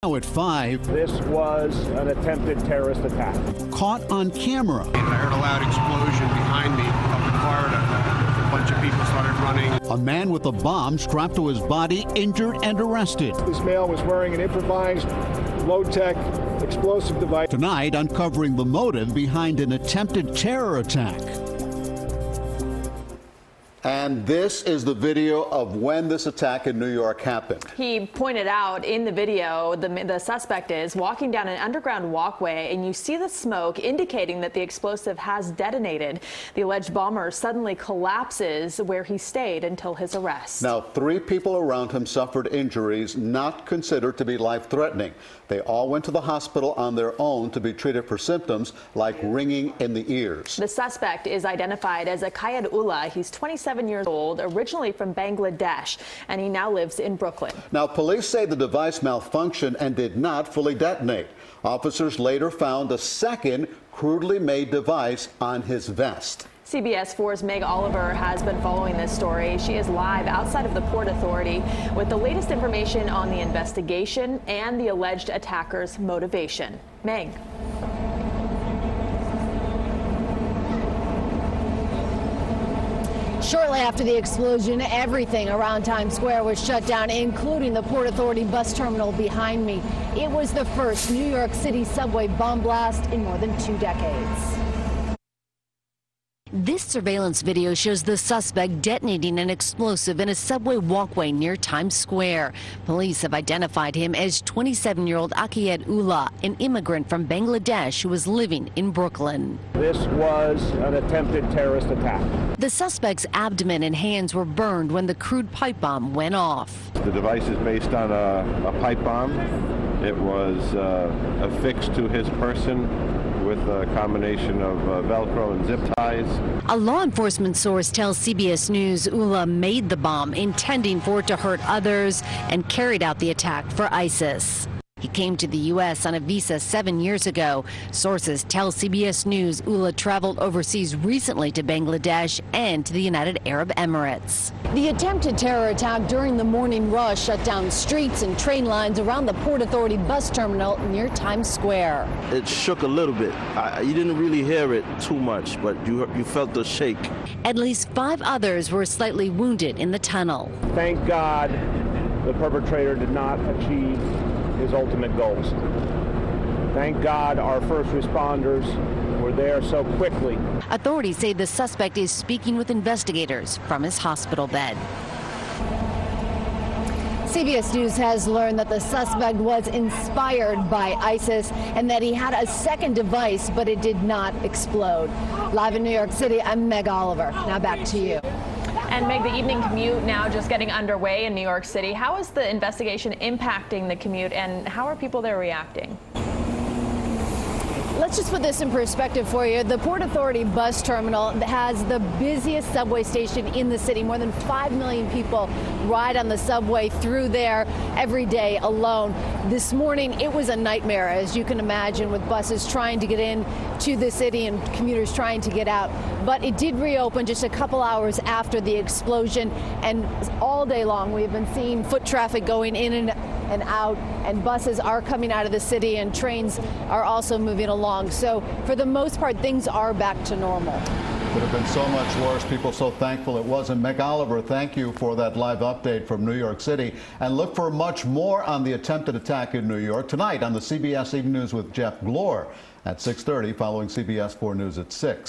Now at 5. This was an attempted terrorist attack. Caught on camera. I heard a loud explosion behind me up in Florida. A bunch of people started running. A man with a bomb strapped to his body, injured and arrested. This male was wearing an improvised, low-tech, explosive device. Tonight, uncovering the motive behind an attempted terror attack. And this is the video of when this attack in New York happened. He pointed out in the video the suspect is walking down an underground walkway, and you see the smoke indicating that the explosive has detonated. The alleged bomber suddenly collapses where he stayed until his arrest. Now, 3 people around him suffered injuries not considered to be life-threatening. They all went to the hospital on their own to be treated for symptoms like ringing in the ears. The suspect is identified as Akayed Ullah. He's 27 years old, originally from Bangladesh, and he now lives in Brooklyn. Now, police say the device malfunctioned and did not fully detonate. Officers later found a second crudely made device on his vest. CBS 4's Meg Oliver has been following this story. She is live outside of the Port Authority with the latest information on the investigation and the alleged attacker's motivation. Meg. Shortly after the explosion, everything around Times Square was shut down, including the Port Authority bus terminal behind me. It was the first New York City subway bomb blast in more than 2 decades. This surveillance video shows the suspect detonating an explosive in a subway walkway near Times Square. Police have identified him as 27-year-old Akayed Ullah, an immigrant from Bangladesh who was living in Brooklyn. This was an attempted terrorist attack. The suspect's abdomen and hands were burned when the crude pipe bomb went off. The device is based on a pipe bomb. It was affixed to his person with a combination of Velcro and zip ties. A law enforcement source tells CBS News Ullah made the bomb intending for it to hurt others and carried out the attack for ISIS. He came to the U.S. on a visa 7 years ago. Sources tell CBS News Ullah traveled overseas recently to Bangladesh and to the United Arab Emirates. The attempted terror attack during the morning rush shut down streets and train lines around the Port Authority bus terminal near Times Square. It shook a little bit. You didn't really hear it too much, but you felt the shake. At least 5 others were slightly wounded in the tunnel. Thank God the perpetrator did not achieve his ultimate goals. Thank God our first responders were there so quickly. Authorities say the suspect is speaking with investigators from his hospital bed. CBS News has learned that the suspect was inspired by ISIS and that he had a second device, but it did not explode. Live in New York City, I'm Meg Oliver. Now back to you. And Meg, the evening commute now just getting underway in New York City. How is the investigation impacting the commute, and how are people there reacting? Let's just put this in perspective for you. The Port Authority bus terminal has the busiest subway station in the city. More than 5 million people ride on the subway through there every day alone. This morning, it was a nightmare, as you can imagine, with buses trying to get in to the city and commuters trying to get out. But it did reopen just a couple hours after the explosion, and all day long we've been seeing foot traffic going in and out, and buses are coming out of the city and trains are also moving along. So for the most part, things are back to normal. Could have been so much worse. People so thankful it wasn't. Meg Oliver, thank you for that live update from New York City. And look for much more on the attempted attack in New York tonight on the CBS Evening News with Jeff Glor at 6:30, following CBS 4 News at 6.